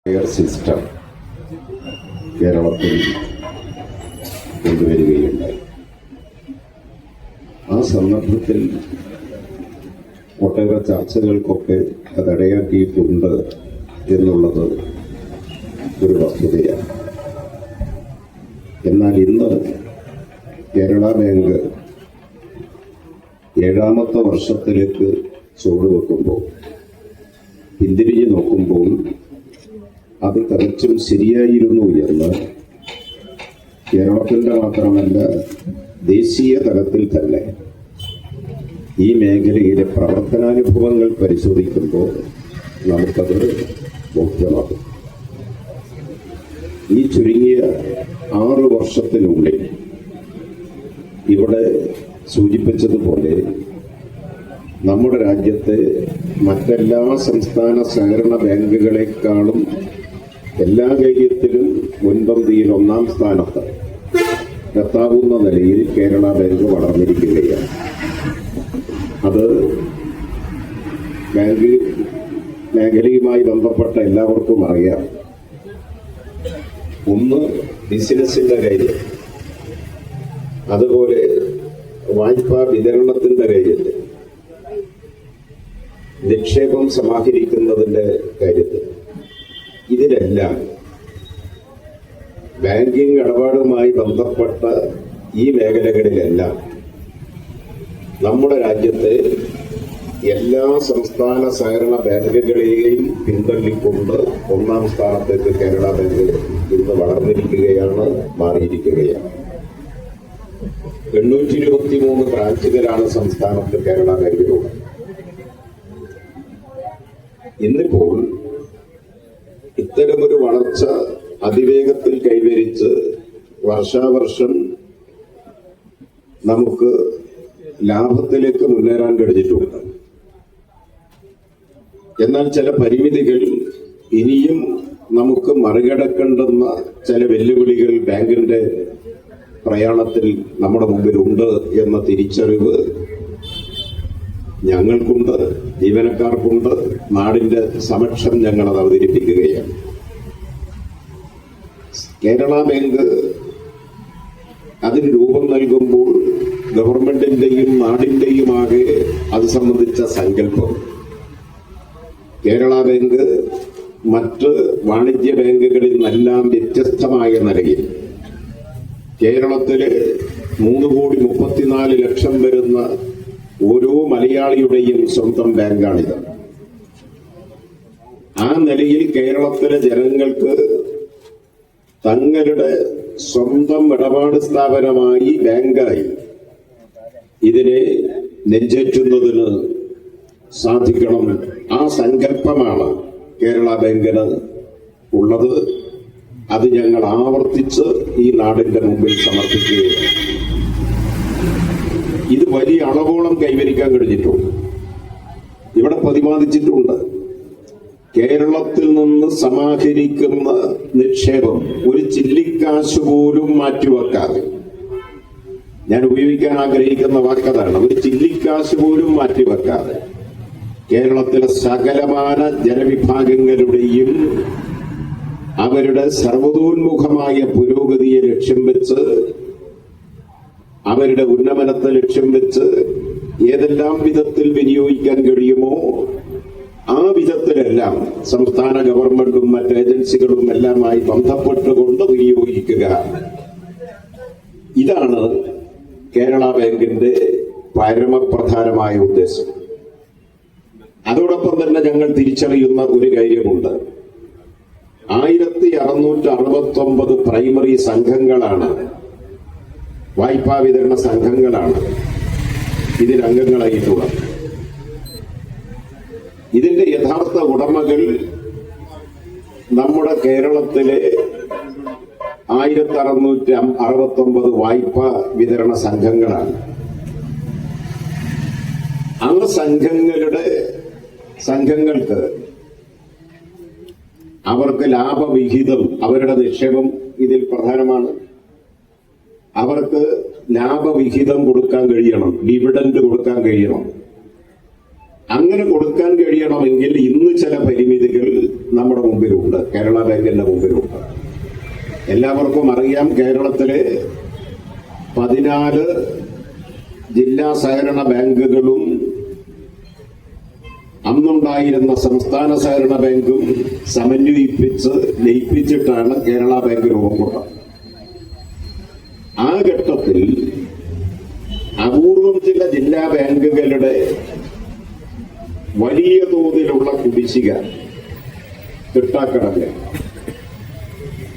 System കേരളത്തിൽ കൊണ്ടുവരികയുണ്ടായി. ആ സന്ദർഭത്തിൽ ഒട്ടേറെ ചർച്ചകൾക്കൊക്കെ അതിടയാക്കിയിട്ടുണ്ട് എന്നുള്ളത് ഒരു വസ്തുതയാണ്. എന്നാൽ ഇന്ന് കേരള ബാങ്ക് 7ാമത്തെ വർഷത്തിലേക്ക് ചുവടുവെക്കുമ്പോൾ പിന്തിരിഞ്ഞു നോക്കുമ്പോൾ അത് തികച്ചും ശരിയായിരുന്നു എന്ന് കേരളത്തിൻ്റെ മാത്രമല്ല ദേശീയ തലത്തിൽ തന്നെ ഈ മേഖലയിലെ പ്രവർത്തനാനുഭവങ്ങൾ പരിശോധിക്കുമ്പോൾ നമുക്കത് ബോധ്യമാകും. ഈ ചുരുങ്ങിയ 6 വർഷത്തിനുള്ളിൽ ഇവിടെ സൂചിപ്പിച്ചതുപോലെ നമ്മുടെ രാജ്യത്തെ മറ്റെല്ലാ സംസ്ഥാന സഹകരണ ബാങ്കുകളെക്കാളും എല്ലാ കാര്യത്തിലും മുൻപന്തിയിൽ 1ാം സ്ഥാനത്ത് എത്താവുന്ന നിലയിൽ കേരള ബാങ്ക് വളർന്നിരിക്കുകയാണ്. അത് ബാങ്ക് മേഖലയുമായി ബന്ധപ്പെട്ട എല്ലാവർക്കും അറിയാം. ഒന്ന് ബിസിനസിന്റെ കാര്യം, അതുപോലെ വായ്പാ വിതരണത്തിന്റെ കാര്യത്തിൽ, നിക്ഷേപം സമാഹരിക്കുന്നതിന്റെ കാര്യത്തിൽ, ഇതിലെല്ലാം ബാങ്കിംഗ് ഇടപാടുമായി ബന്ധപ്പെട്ട ഈ മേഖലകളിലെല്ലാം നമ്മുടെ രാജ്യത്തെ എല്ലാ സംസ്ഥാന സഹകരണ ബാങ്കുകളെയും പിന്തള്ളിക്കൊണ്ട് 1ാം സ്ഥാനത്തേക്ക് കേരള ബാങ്ക് ഇന്ന് വളർന്നിരിക്കുകയാണ്, മാറിയിരിക്കുകയാണ്. 823 ബ്രാഞ്ചുകളാണ് സംസ്ഥാനത്ത് കേരള ബാങ്കിലുള്ളത്. ഇന്നിപ്പോൾ ഇത്തരമൊരു വളർച്ച അതിവേഗത്തിൽ കൈവരിച്ച് വർഷാവർഷം നമുക്ക് ലാഭത്തിലേക്ക് മുന്നേറാൻ കഴിഞ്ഞിട്ടുണ്ട്. എന്നാൽ ചില പരിമിതികൾ ഇനിയും നമുക്ക് മറികടക്കേണ്ടുന്ന ചില വെല്ലുവിളികൾ ബാങ്കിന്റെ പ്രയാണത്തിൽ നമ്മുടെ മുമ്പിലുണ്ട് എന്ന തിരിച്ചറിവ് ഞങ്ങൾക്കുണ്ട്, ജീവനക്കാർക്കുണ്ട്. നാടിന്റെ സമക്ഷം ഞങ്ങൾ അത് അവതരിപ്പിക്കുകയാണ്. കേരള ബാങ്ക് അതിന് രൂപം നൽകുമ്പോൾ ഗവൺമെന്റിന്റെയും നാടിന്റെയുമാകെ അത് സംബന്ധിച്ച സങ്കല്പം കേരള ബാങ്ക് മറ്റ് വാണിജ്യ ബാങ്കുകളിൽ നിന്നെല്ലാം വ്യത്യസ്തമായ നിലയിൽ കേരളത്തിലെ 3,34,00,000 വരുന്ന ഓരോ മലയാളിയുടെയും സ്വന്തം ബാങ്കാണിത്. ആ നിലയിൽ കേരളത്തിലെ ജനങ്ങൾക്ക് തങ്ങളുടെ സ്വന്തം ഇടപാട് സ്ഥാപനമായി, ബാങ്കായി ഇതിനെ നെഞ്ചേറ്റുന്നതിന് സാധിക്കണം. ആ സങ്കല്പമാണ് കേരള ബാങ്കിന് ഉള്ളത്. അത് ഞങ്ങൾ ആവർത്തിച്ച് ഈ നാടിന്റെ മുമ്പിൽ സമർപ്പിക്കുകയാണ്. ഇത് വലിയ അളവോളം കൈവരിക്കാൻ കഴിഞ്ഞിട്ടുണ്ട്. ഇവിടെ പ്രതിപാദിച്ചിട്ടുണ്ട്, കേരളത്തിൽ നിന്ന് സമാഹരിക്കുന്ന നിക്ഷേപം ഒരു ചില്ലിക്കാശ് പോലും മാറ്റിവെക്കാതെ, ഞാൻ ഉപയോഗിക്കാൻ ആഗ്രഹിക്കുന്ന വാക്കതാണ്, ഒരു ചില്ലിക്കാശ് പോലും മാറ്റിവെക്കാതെ കേരളത്തിലെ സകലമാന ജനവിഭാഗങ്ങളുടെയും അവരുടെ സർവതോന്മുഖമായ പുരോഗതിയെ ലക്ഷ്യം വെച്ച്, അവരുടെ ഉന്നമനത്തെ ലക്ഷ്യം വെച്ച് ഏതെല്ലാം വിധത്തിൽ വിനിയോഗിക്കാൻ കഴിയുമോ ആ വിധത്തിലെല്ലാം സംസ്ഥാന ഗവൺമെന്റും മറ്റ് ഏജൻസികളും എല്ലാമായി ബന്ധപ്പെട്ടുകൊണ്ട് വിനിയോഗിക്കുക. ഇതാണ് കേരള ബാങ്കിന്റെ പരമപ്രധാനമായ ഉദ്ദേശം. അതോടൊപ്പം തന്നെ ഞങ്ങൾ തിരിച്ചറിയുന്ന ഒരു കാര്യമുണ്ട്. 1669 പ്രൈമറി സംഘങ്ങളാണ്, വായ്പാ വിതരണ സംഘങ്ങളാണ് ഇതിൽ അംഗങ്ങളായിട്ടുള്ളത്. ഇതിന്റെ യഥാർത്ഥ ഉടമകൾ നമ്മുടെ കേരളത്തിലെ 1669 വായ്പാ വിതരണ സംഘങ്ങളാണ്. ആ സംഘങ്ങൾക്ക് അവർക്ക് ലാഭവിഹിതം, അവരുടെ നിക്ഷേപം ഇതിൽ പ്രധാനമാണ്. അവർക്ക് ലാഭവിഹിതം കൊടുക്കാൻ കഴിയണം, ഡിവിഡൻഡ് കൊടുക്കാൻ കഴിയണം. അങ്ങനെ കൊടുക്കാൻ കഴിയണമെങ്കിൽ ഇന്ന് ചില പരിമിതികൾ നമ്മുടെ മുമ്പിലുണ്ട്, കേരള ബാങ്കിന്റെ മുമ്പിലുണ്ട്. എല്ലാവർക്കും അറിയാം, കേരളത്തിലെ 14 ജില്ലാ സഹകരണ ബാങ്കുകളും അന്നുണ്ടായിരുന്ന സംസ്ഥാന സഹകരണ ബാങ്കും സമന്വയിപ്പിച്ച് ലയിപ്പിച്ചിട്ടാണ് കേരള ബാങ്ക് രൂപം കൊണ്ടത്. ആ ഘട്ടത്തിൽ അപൂർവം ചില ജില്ലാ ബാങ്കുകളുടെ വലിയ തോതിലുള്ള കുടിശ്ശിക കിട്ടാക്കടല്ല,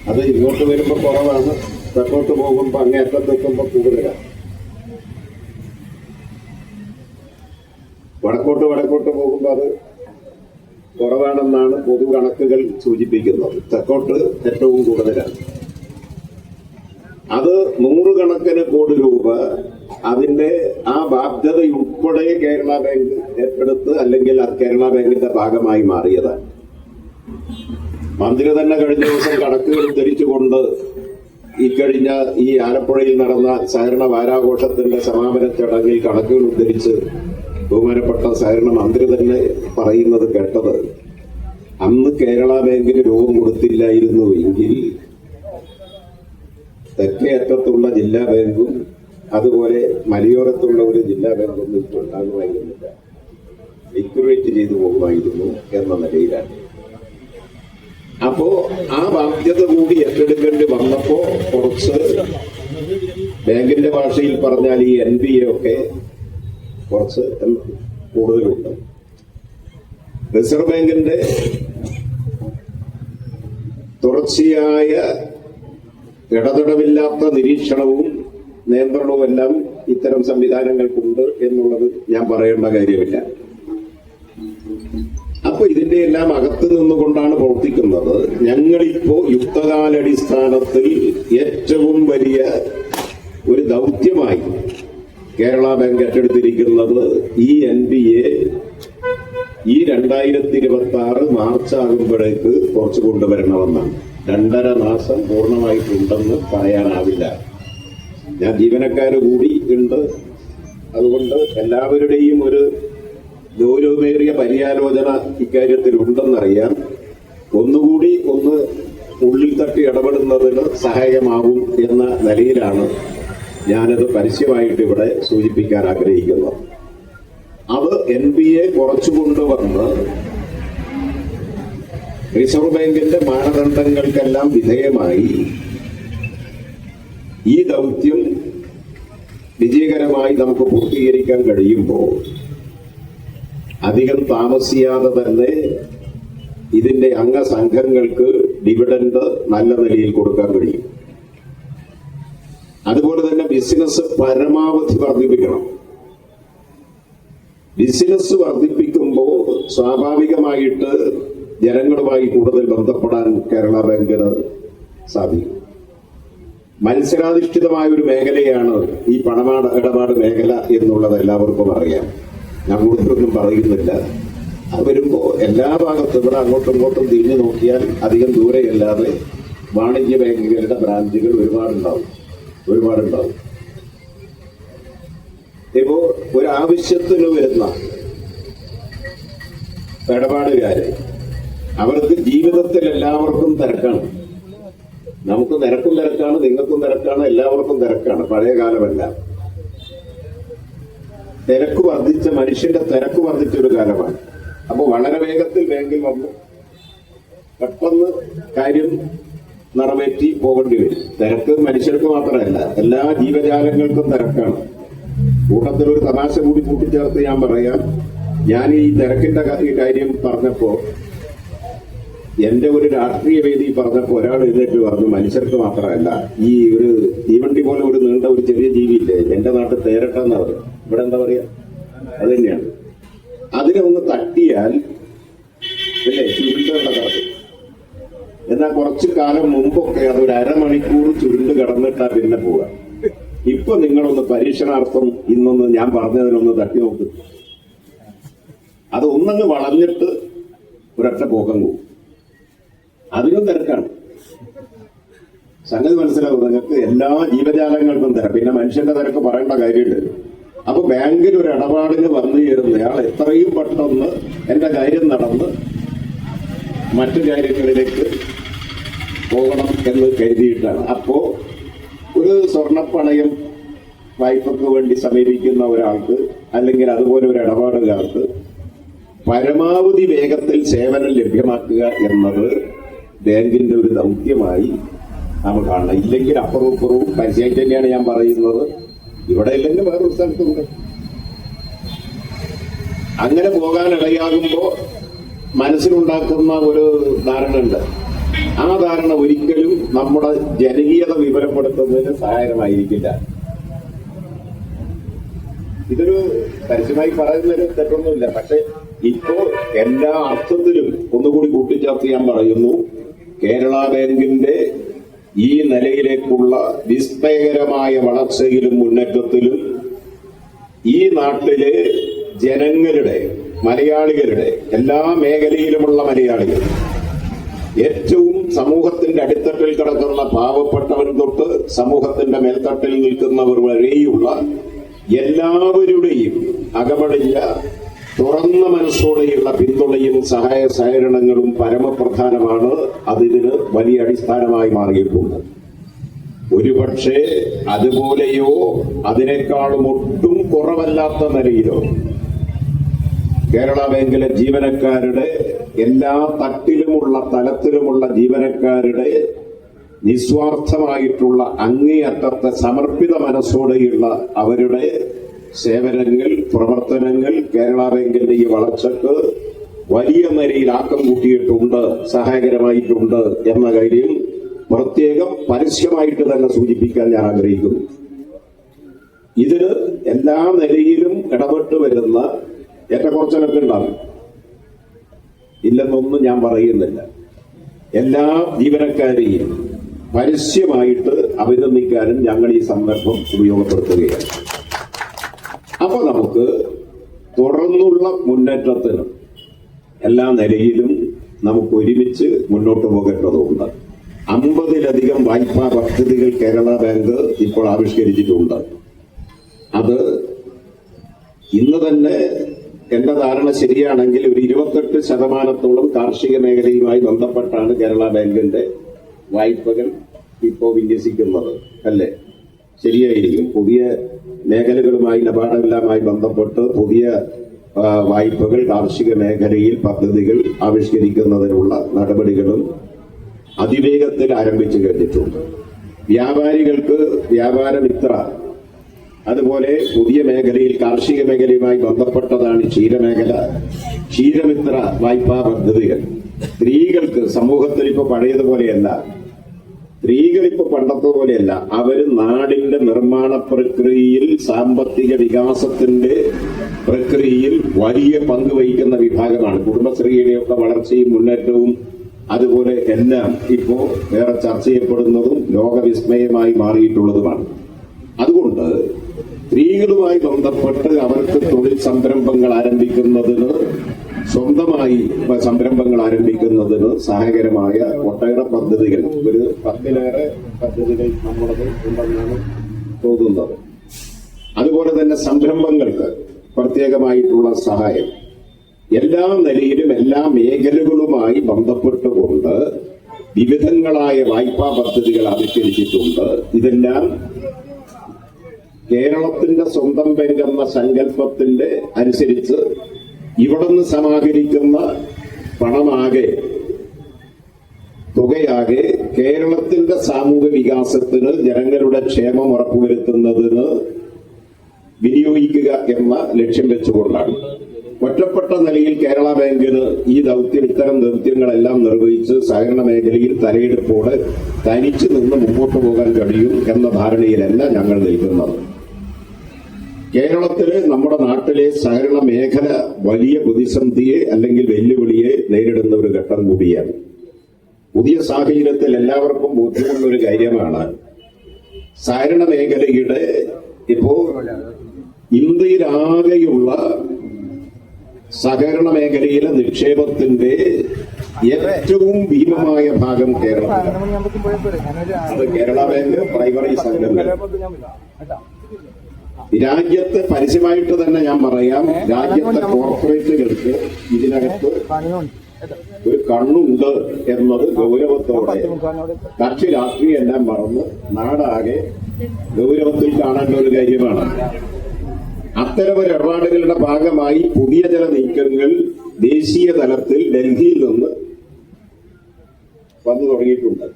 അത് ഇങ്ങോട്ട് വരുമ്പോൾ കുറവാണ്, തെക്കോട്ട് പോകുമ്പോൾ അങ്ങേറ്റത്തെത്തുമ്പോൾ കൂടുതലാണ്. വടക്കോട്ട് പോകുമ്പോൾ അത് കുറവാണെന്നാണ് പൊതു കണക്കുകൾ സൂചിപ്പിക്കുന്നത്. തെക്കോട്ട് ഏറ്റവും കൂടുതലാണ്. അത് 100 കണക്കിന് കോടി രൂപ അതിന്റെ ആ ബാധ്യതയുൾപ്പെടെ കേരള ബാങ്ക് ഏറ്റെടുത്ത്, അല്ലെങ്കിൽ കേരള ബാങ്കിന്റെ ഭാഗമായി മാറിയതാണ്. മന്ത്രി തന്നെ കഴിഞ്ഞ ദിവസം കണക്കുകൾ ഉദ്ധരിച്ചുകൊണ്ട് ഇക്കഴിഞ്ഞ ഈ ആലപ്പുഴയിൽ നടന്ന സഹകരണ വാരാഘോഷത്തിന്റെ സമാപന ചടങ്ങിൽ കണക്കുകൾ ഉദ്ധരിച്ച് ബഹുമാനപ്പെട്ട സഹകരണ മന്ത്രി തന്നെ പറയുന്നത് കേട്ടത്, അന്ന് കേരള ബാങ്കിന് രൂപം കൊടുത്തില്ലായിരുന്നു എങ്കിൽ തെക്കേ അറ്റത്തുള്ള ജില്ലാ ബാങ്കും അതുപോലെ മലയോരത്തുള്ള ഒരു ജില്ലാ ബാങ്കൊന്നും ഇപ്പോൾ ഉണ്ടാകുമായിരുന്നില്ല, ലിക്വിഡേറ്റ് ചെയ്തു പോകുമായിരുന്നു എന്ന നിലയിലാണ്. അപ്പോ ആ ബാധ്യത കൂടി ഏറ്റെടുക്കേണ്ടി വന്നപ്പോ കുറച്ച് ബാങ്കിന്റെ ഭാഷയിൽ പറഞ്ഞാൽ ഈ NPA ഒക്കെ കുറച്ച് കൂടുതലുണ്ട്. റിസർവ് ബാങ്കിന്റെ തുടർച്ചയായ ഇടതടവില്ലാത്ത നിരീക്ഷണവും നിയന്ത്രണവും എല്ലാം ഇത്തരം സംവിധാനങ്ങൾക്കുണ്ട് എന്നുള്ളത് ഞാൻ പറയേണ്ട കാര്യമില്ല. അപ്പൊ ഇതിന്റെ എല്ലാം അകത്ത് നിന്നുകൊണ്ടാണ് പ്രവർത്തിക്കുന്നത്. ഞങ്ങളിപ്പോ യുദ്ധകാലടിസ്ഥാനത്തിൽ ഏറ്റവും വലിയ ഒരു ദൗത്യമായി കേരള ബാങ്ക് ഏറ്റെടുത്തിരിക്കുന്നത് ഈ NPA ഈ 2026 മാർച്ച് ആകുമ്പോഴേക്ക് കുറച്ച് കൊണ്ടുവരണമെന്നാണ്. 2.5 മാസം പൂർണ്ണമായിട്ടുണ്ടെന്ന് പറയാനാവില്ല. ഞാൻ ജീവനക്കാര് കൂടി ഉണ്ട്, അതുകൊണ്ട് എല്ലാവരുടെയും ഒരു ഗൗരവമേറിയ പര്യാലോചന ഇക്കാര്യത്തിൽ ഉണ്ടെന്നറിയാം. ഒന്നുകൂടി ഉള്ളിൽ തട്ടി ഇടപെടുന്നതിന് സഹായമാവും എന്ന നിലയിലാണ് ഞാനത് പരസ്യമായിട്ട് ഇവിടെ സൂചിപ്പിക്കാൻ ആഗ്രഹിക്കുന്നത്. അത് NPA കുറച്ചു കൊണ്ടുവന്ന് റിസർവ് ബാങ്കിന്റെ മാനദണ്ഡങ്ങൾക്കെല്ലാം വിധേയമായി ഈ ദൗത്യം വിജയകരമായി നമുക്ക് പൂർത്തീകരിക്കാൻ കഴിയുമ്പോൾ അധികം താമസിയാതെ തന്നെ ഇതിന്റെ അംഗസംഘങ്ങൾക്ക് ഡിവിഡൻഡ് നല്ല നിലയിൽ കൊടുക്കാൻ കഴിയും. അതുപോലെ തന്നെ ബിസിനസ് പരമാവധി വർദ്ധിപ്പിക്കണം. ബിസിനസ് വർദ്ധിപ്പിക്കുമ്പോൾ സ്വാഭാവികമായിട്ട് ജനങ്ങളുമായി കൂടുതൽ ബന്ധപ്പെടാൻ കേരള ബാങ്കിന് സാധിക്കും. മത്സരാധിഷ്ഠിതമായ ഒരു മേഖലയാണ് ഈ ഇടപാട് മേഖല എന്നുള്ളത് എല്ലാവർക്കും അറിയാം. ഞാൻ കൂടുതലൊന്നും പറയുന്നില്ല. അത് വരുമ്പോ എല്ലാ ഭാഗത്തും ഇവിടെ അങ്ങോട്ടും ഇങ്ങോട്ടും തിരിഞ്ഞു നോക്കിയാൽ അധികം ദൂരെയല്ലാതെ വാണിജ്യ ബാങ്കുകളുടെ ബ്രാഞ്ചുകൾ ഒരുപാടുണ്ടാവും. ഇപ്പോ ഒരാവശ്യത്തിന് വരുന്ന ഇടപാടുകാര് അവർക്ക് ജീവിതത്തിൽ എല്ലാവർക്കും തിരക്കാണ്. നമുക്ക് തിരക്കാണ്, നിങ്ങൾക്കും തിരക്കാണ്, എല്ലാവർക്കും തിരക്കാണ്. പഴയ കാലമല്ല. തിരക്ക് വർദ്ധിച്ച മനുഷ്യന്റെ തിരക്ക് വർദ്ധിച്ചൊരു കാലമാണ്. അപ്പൊ വളരെ വേഗത്തിൽ ബാങ്കിൽ വന്നു പെട്ടെന്ന് കാര്യം നിറവേറ്റി പോകേണ്ടി വരും. തിരക്ക് മനുഷ്യർക്ക് മാത്രമല്ല, എല്ലാ ജീവജാലങ്ങൾക്കും തിരക്കാണ്. കൂട്ടത്തിൽ ഒരു തമാശ കൂടി കൂട്ടിച്ചേർത്ത് ഞാൻ പറയാം. ഞാൻ ഈ തിരക്കിന്റെ കാര്യം പറഞ്ഞപ്പോ, എന്റെ ഒരു രാഷ്ട്രീയ വേദി പറഞ്ഞപ്പോ ഒരാൾ എഴുന്നേറ്റ് പറഞ്ഞു, മനുഷ്യർക്ക് മാത്രമല്ല, ഈ ഒരു തീവണ്ടി പോലെ ഒരു നീണ്ട ഒരു ചെറിയ ജീവിയില്ലേ, എന്റെ നാട്ടിൽ തേരട്ടെന്നാ പറയും, ഇവിടെ എന്താ പറയാ, അത് തന്നെയാണ്. അതിനെ ഒന്ന് തട്ടിയാൽ അല്ലേ ചുരുണ്ടുള്ള കടക്കും. എന്നാൽ കുറച്ചു കാലം മുമ്പൊക്കെ അതൊരു അരമണിക്കൂർ ചുരുണ്ട് കടന്നിട്ടാ പിന്നെ പോവുക. ഇപ്പൊ നിങ്ങളൊന്ന് പരീക്ഷണാർത്ഥം ഇന്നൊന്ന് ഞാൻ പറഞ്ഞതിനൊന്ന് തട്ടി നോക്ക്. അത് ഒന്നങ്ങ് വളഞ്ഞിട്ട് ഒരൊറ്റ പോക്കം പോകും. അതിനും തിരക്കാണ്. സംഗതി മനസ്സിലാവും നിങ്ങൾക്ക്. എല്ലാ ജീവജാലങ്ങൾക്കും തിരക്ക്. പിന്നെ മനുഷ്യന്റെ തിരക്ക് പറയേണ്ട കാര്യമുണ്ട്. അപ്പൊ ബാങ്കിൽ ഒരു ഇടപാടിന് വന്നു ചേരുന്നയാൾ എത്രയും പെട്ടെന്ന് എന്റെ കാര്യം നടന്ന് മറ്റു കാര്യങ്ങളിലേക്ക് പോകണം എന്ന് കരുതിയിട്ടാണ്. അപ്പോ ഒരു സ്വർണ്ണപ്പണയം വായ്പക്ക് വേണ്ടി സമീപിക്കുന്ന ഒരാൾക്ക് അല്ലെങ്കിൽ അതുപോലെ ഒരു ഇടപാടുകാർക്ക് പരമാവധി വേഗത്തിൽ സേവനം ലഭ്യമാക്കുക എന്നത് ബാങ്കിന്റെ ഒരു ദൗത്യമായി നാം കാണണം. ഇല്ലെങ്കിൽ അപ്പുറവും ഇപ്പുറവും പരിചയം തന്നെയാണ് ഞാൻ പറയുന്നത്. ഇവിടെ ഇല്ലെങ്കിൽ വേറൊരു സ്ഥലത്തുണ്ട്. അങ്ങനെ പോകാൻ ഇടയാകുമ്പോൾ മനസ്സിലുണ്ടാക്കുന്ന ഒരു ധാരണ ഉണ്ട്. ആ ധാരണ ഒരിക്കലും നമ്മുടെ ജനകീയത വിവരപ്പെടുത്തുന്നതിന് സഹായകമായിരിക്കില്ല. ഇതൊരു പരസ്യമായി പറയുന്നതിന് തെറ്റൊന്നുമില്ല. പക്ഷെ ഇപ്പോ എല്ലാ അർത്ഥത്തിലും ഒന്നുകൂടി കൂട്ടിച്ചേർത്ത് ഞാൻ പറയുന്നു, കേരള ബാങ്കിന്റെ ഈ നിലയിലേക്കുള്ള വിസ്മയകരമായ വളർച്ചയിലും മുന്നേറ്റത്തിലും ഈ നാട്ടിലെ ജനങ്ങളുടെ, മലയാളികളുടെ, എല്ലാ മേഖലയിലുമുള്ള മലയാളികൾ, ഏറ്റവും സമൂഹത്തിന്റെ അടിത്തട്ടിൽ കിടക്കുന്ന പാവപ്പെട്ടവൻ തൊട്ട് സമൂഹത്തിന്റെ മേൽത്തട്ടിൽ നിൽക്കുന്നവർ വരെയുള്ള എല്ലാവരുടെയും അകമടിഞ്ഞ തുറന്ന മനസ്സോടെയുള്ള പിന്തുണയും സഹായ സഹകരണങ്ങളും പരമപ്രധാനമാണ്. അതിന് വലിയ അടിസ്ഥാനമായി മാറിയിട്ടുണ്ട്. ഒരുപക്ഷെ അതുപോലെയോ അതിനേക്കാളും ഒട്ടും കുറവല്ലാത്ത നിലയിലോ കേരള ബാങ്കിലെ ജീവനക്കാരുടെ, എല്ലാ തട്ടിലുമുള്ള തലത്തിലുമുള്ള ജീവനക്കാരുടെ നിസ്വാർത്ഥമായിട്ടുള്ള അങ്ങേയറ്റത്തെ സമർപ്പിത മനസ്സോടെയുള്ള അവരുടെ സേവനങ്ങൾ, പ്രവർത്തനങ്ങൾ കേരള ബാങ്കിന്റെ ഈ വളർച്ചക്ക് വലിയ നിലയിൽ ആക്കം കൂട്ടിയിട്ടുണ്ട്, സഹായകരമായിട്ടുണ്ട് എന്ന കാര്യം പ്രത്യേകം പരസ്യമായിട്ട് തന്നെ സൂചിപ്പിക്കാൻ ഞാൻ ആഗ്രഹിക്കുന്നു. ഇതിന് എല്ലാ നിലയിലും ഇടപെട്ട് വരുന്ന ഏറ്റക്കുറച്ചിലൊക്കെ ഉണ്ടാകും, ഇല്ലെന്നൊന്നും ഞാൻ പറയുന്നില്ല. എല്ലാ ജീവനക്കാരെയും പരസ്യമായിട്ട് അഭിനന്ദിക്കാനും ഞങ്ങൾ ഈ സന്ദർഭം ഉപയോഗപ്പെടുത്തുകയാണ്. അപ്പൊ നമുക്ക് തുടർന്നുള്ള മുന്നേറ്റത്തിന് എല്ലാ നിലയിലും നമുക്ക് ഒരുമിച്ച് മുന്നോട്ട് പോകേണ്ടതുണ്ട്. 50-ലധികം വായ്പാ പദ്ധതികൾ കേരള ബാങ്ക് ഇപ്പോൾ ആവിഷ്കരിച്ചിട്ടുണ്ട്. അത് ഇന്ന് തന്നെ എന്റെ ധാരണ ശരിയാണെങ്കിൽ ഒരു 28% കാർഷിക മേഖലയുമായി ബന്ധപ്പെട്ടാണ് കേരള ബാങ്കിന്റെ വായ്പകൾ ഇപ്പോൾ വിന്യസിക്കുന്നത്. അല്ലേ? ശരിയായിരിക്കും. പുതിയ മേഖലകളുമായി, നബാർഡെല്ലാമായി ബന്ധപ്പെട്ട് പുതിയ വായ്പകൾ കാർഷിക മേഖലയിൽ പദ്ധതികൾ ആവിഷ്കരിക്കുന്നതിനുള്ള നടപടികളും അതിവേഗത്തിൽ ആരംഭിച്ചു കഴിഞ്ഞിട്ടുണ്ട്. വ്യാപാരികൾക്ക് വ്യാപാരമിത്ര, അതുപോലെ പുതിയ മേഖലയിൽ കാർഷിക മേഖലയുമായി ബന്ധപ്പെട്ടതാണ് ക്ഷീരമേഖല, ക്ഷീരമിത്ര വായ്പാ പദ്ധതികൾ. സ്ത്രീകൾക്ക് സമൂഹത്തിൽ ഇപ്പൊ പഴയതുപോലെയല്ല, സ്ത്രീകളിപ്പോ പണ്ടത്തെ പോലെയല്ല. അവര് നാടിന്റെ നിർമ്മാണ പ്രക്രിയയിൽ, സാമ്പത്തിക വികാസത്തിന്റെ പ്രക്രിയയിൽ വലിയ പങ്ക് വഹിക്കുന്ന വിഭാഗമാണ്. കുടുംബശ്രീയുടെയൊക്കെ വളർച്ചയും മുന്നേറ്റവും അതുപോലെ എല്ലാം ഇപ്പോ വേറെ ചർച്ച ചെയ്യപ്പെടുന്നതും ലോകവിസ്മയമായി മാറിയിട്ടുള്ളതുമാണ്. അതുകൊണ്ട് സ്ത്രീകളുമായി ബന്ധപ്പെട്ട് അവർക്ക് തൊഴിൽ സംരംഭങ്ങൾ ആരംഭിക്കുന്നതിന്, സ്വന്തമായി സംരംഭങ്ങൾ ആരംഭിക്കുന്നതിന് സഹായകരമായ ഒട്ടേറെ പദ്ധതികൾ, ഒരു 10-ലേറെ പദ്ധതികൾ നമ്മളത് ഉണ്ടെന്നാണ് തോന്നുന്നത്. അതുപോലെ തന്നെ സംരംഭങ്ങൾക്ക് പ്രത്യേകമായിട്ടുള്ള സഹായം എല്ലാ നിലയിലും എല്ലാ മേഖലകളുമായി ബന്ധപ്പെട്ടുകൊണ്ട് വിവിധങ്ങളായ വായ്പാ പദ്ധതികൾ ആവിഷ്കരിച്ചിട്ടുണ്ട്. ഇതെല്ലാം കേരളത്തിന്റെ സ്വന്തം ബാങ്ക് എന്ന സങ്കല്പത്തിന്റെ അനുസരിച്ച് ഇവിടുന്ന് സമാഹരിക്കുന്ന പണമാകെ, തുകയാകെ കേരളത്തിന്റെ സാമൂഹ്യ വികാസത്തിന്, ജനങ്ങളുടെ ക്ഷേമം ഉറപ്പുവരുത്തുന്നതിന് വിനിയോഗിക്കുക എന്ന ലക്ഷ്യം വെച്ചുകൊണ്ടാണ്. ഒറ്റപ്പെട്ട നിലയിൽ കേരള ബാങ്കിന് ഈ ഇത്തരം ദൗത്യങ്ങളെല്ലാം നിർവഹിച്ച് സഹകരണ മേഖലയിൽ തലയെടുപ്പോടെ തനിച്ചു നിന്ന് മുമ്പോട്ട് പോകാൻ കഴിയും എന്ന ധാരണയിലല്ല ഞങ്ങൾ നിൽക്കുന്നത്. കേരളത്തില്, നമ്മുടെ നാട്ടിലെ സഹകരണ മേഖല വലിയ പ്രതിസന്ധിയെ അല്ലെങ്കിൽ വെല്ലുവിളിയെ നേരിടുന്ന ഒരു ഘട്ടം കൂടിയാണ്. പുതിയ സാഹചര്യത്തിൽ എല്ലാവർക്കും ബോധ്യമുള്ള ഒരു കാര്യമാണ്, സഹകരണ മേഖലയുടെ ഇപ്പോ ഇന്ത്യയിലാകെയുള്ള സഹകരണ മേഖലയിലെ നിക്ഷേപത്തിന്റെ ഏറ്റവും ഭീമമായ ഭാഗം കേരളത്തിലാണ്. അത് കേരള ബാങ്ക്, പ്രൈമറി സംഘങ്ങൾ. രാജ്യത്തെ പരസ്യമായിട്ട് തന്നെ ഞാൻ പറയാം, രാജ്യത്തെ കോർപ്പറേറ്റുകൾക്ക് ഇതിനകത്ത് ഒരു കണ്ണുണ്ട് എന്നത് ഗൗരവത്തോടെ കക്ഷി രാഷ്ട്രീയം എല്ലാം മറന്ന് നാടാകെ ഗൗരവത്തിൽ കാണേണ്ട ഒരു കാര്യമാണ്. അത്തരമൊരു ഇടപാടുകളുടെ ഭാഗമായി പുതിയ ചില നീക്കങ്ങൾ ദേശീയ തലത്തിൽ ഡൽഹിയിൽ നിന്ന് വന്നു തുടങ്ങിയിട്ടുണ്ട്.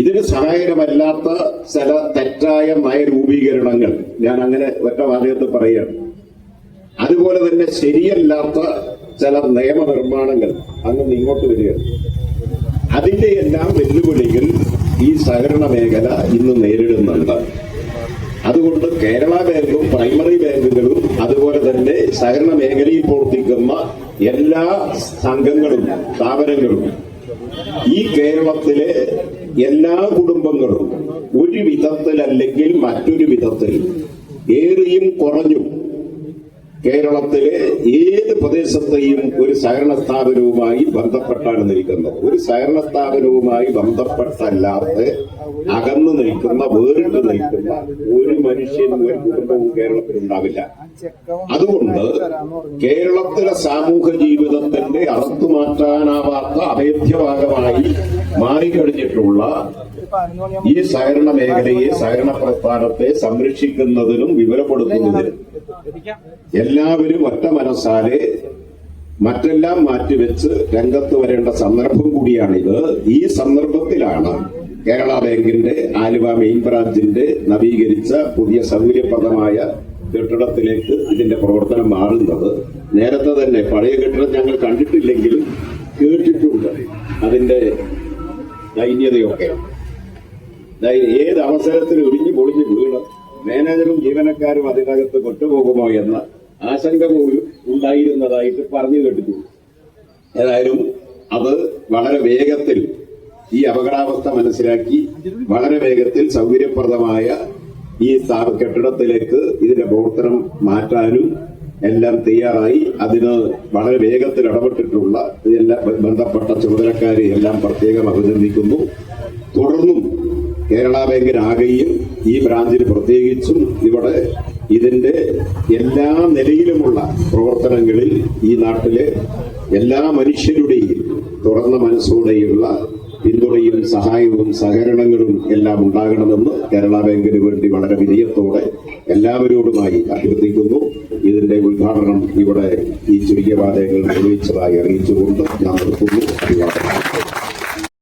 ഇതിന് സഹായകരമല്ലാത്ത ചില തെറ്റായ നയരൂപീകരണങ്ങൾ ഞാൻ അങ്ങനെ ഒറ്റ വാചകത്തിൽ പറയുകയാണ്. അതുപോലെ തന്നെ ശരിയല്ലാത്ത ചില നിയമനിർമ്മാണങ്ങൾ അങ്ങനെ ഇങ്ങോട്ട് വരികയാണ്. അതിന്റെ എല്ലാം വെല്ലുവിളികൾ ഈ സഹകരണ മേഖല ഇന്ന് നേരിടുന്നുണ്ട്. അതുകൊണ്ട് കേരള ബാങ്കും പ്രൈമറി ബാങ്കുകളും അതുപോലെ തന്നെ സഹകരണ മേഖലയിൽ പ്രവർത്തിക്കുന്ന എല്ലാ സംഘങ്ങളും സ്ഥാപനങ്ങളും ഈ കേരളത്തിലെ എല്ലാ കുടുംബങ്ങളും ഒരു വിധത്തിൽ അല്ലെങ്കിൽ മറ്റൊരു വിധത്തിൽ ഏറിയും കുറഞ്ഞും കേരളത്തിലെ ഏത് പ്രദേശത്തെയും ഒരു സഹകരണ സ്ഥാപനവുമായി ബന്ധപ്പെട്ടാണ് നിൽക്കുന്നത്. ഒരു സഹകരണ സ്ഥാപനവുമായി ബന്ധപ്പെട്ടല്ലാത്ത അകന്നു നിൽക്കുന്ന വേറിട്ട് നിൽക്കുന്ന ഒരു മനുഷ്യനും ഒരു കുടുംബവും കേരളത്തിൽ ഉണ്ടാവില്ല. അതുകൊണ്ട് കേരളത്തിലെ സാമൂഹ്യ ജീവിതത്തിന്റെ അറുത്തുമാറ്റാനാവാത്ത അഭേദ്യഭാഗമായി മാറിക്കഴിഞ്ഞിട്ടുള്ള ഈ സഹകരണ മേഖലയെ സഹകരണ പ്രസ്ഥാനത്തെ സംരക്ഷിക്കുന്നതിനും വിവരപ്പെടുത്തുന്നതിനും എല്ലാവരും ഒറ്റ മനസ്സാലെ മറ്റെല്ലാം മാറ്റിവെച്ച് രംഗത്ത് വരേണ്ട സന്ദർഭം കൂടിയാണിത്. ഈ സന്ദർഭത്തിലാണ് കേരള ബാങ്കിന്റെ ആലുവ മെയിൻ ബ്രാഞ്ചിന്റെ നവീകരിച്ച പുതിയ സൗകര്യപ്രദമായ കെട്ടിടത്തിലേക്ക് ഇതിന്റെ പ്രവർത്തനം മാറുന്നത്. നേരത്തെ തന്നെ പഴയ കെട്ടിടം ഞങ്ങൾ കണ്ടിട്ടില്ലെങ്കിലും കേട്ടിട്ടുണ്ട് അതിന്റെ ദൈന്യതയൊക്കെ. ഏത് അവസരത്തിൽ ഒഴിഞ്ഞു പൊളിഞ്ഞു വീണ് മാനേജറും ജീവനക്കാരും അതിനകത്ത് കൊണ്ടുപോകുമോ എന്ന ആശങ്ക പോലും ഉണ്ടായിരുന്നതായിട്ട് പറഞ്ഞു കേട്ടിട്ടുണ്ട്. ഏതായാലും അത് വളരെ വേഗത്തിൽ ഈ അപകടാവസ്ഥ മനസ്സിലാക്കി വളരെ വേഗത്തിൽ സൗകര്യപ്രദമായ ഈ കെട്ടിടത്തിലേക്ക് ഇതിന്റെ പ്രവർത്തനം മാറ്റാനും എല്ലാം തയ്യാറായി. അതിന് വളരെ വേഗത്തിൽ ഇടപെട്ടിട്ടുള്ള ഇതെല്ലാം ബന്ധപ്പെട്ട ചുമതലക്കാരെ എല്ലാം പ്രത്യേകം അഭിനന്ദിക്കുന്നു. തുടർന്നും കേരള ബാങ്കിനാകെയും ഈ ബ്രാഞ്ചിന് പ്രത്യേകിച്ചും ഇവിടെ ഇതിന്റെ എല്ലാ നിലയിലുമുള്ള പ്രവർത്തനങ്ങളിൽ ഈ നാട്ടിലെ എല്ലാ മനുഷ്യരുടെയും തുറന്ന മനസ്സോടെയുള്ള പിന്തുണയും സഹായവും സഹകരണങ്ങളും എല്ലാം ഉണ്ടാകണമെന്ന് കേരള ബാങ്കിന് വേണ്ടി വളരെ വിനയത്തോടെ എല്ലാവരോടുമായി അഭ്യർത്ഥിക്കുന്നു. ഇതിന്റെ ഉദ്ഘാടനം ഇവിടെ ഈ ചുരുങ്ങിയ വാചകങ്ങൾ നിർവഹിച്ചതായി അറിയിച്ചുകൊണ്ട് ഞാൻ നിർത്തുന്നു. അഭിവാദനം.